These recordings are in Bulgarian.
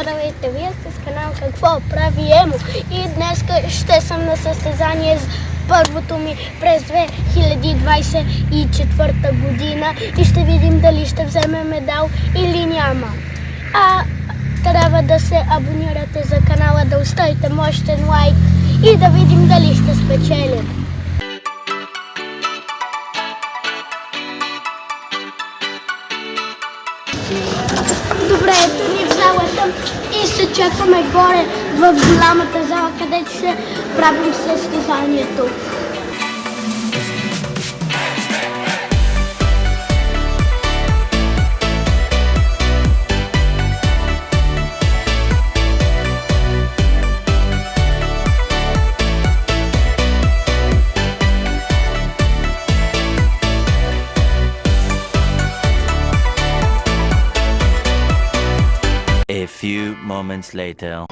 Здравейте, вие сте с канал Какво прави Емо и днес ще съм на състезание с първото ми през 2024 година и ще видим дали ще вземе медал или няма. Трябва да се абонирате за канала, да оставите мощен лайк и да видим дали ще спечелим. Добре, ето ни в залата и се чакаме горе в голямата зала, където ще правим състезанието. A few moments later.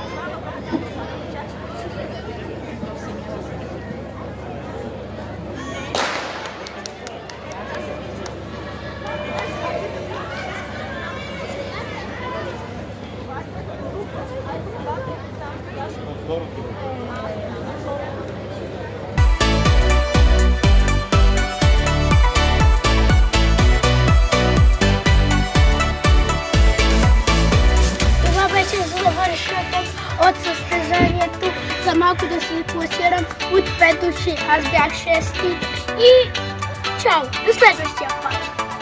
От състезанието, за малко да се класирам от 5 до 6. Аз бях 6 и чао, до следващия път!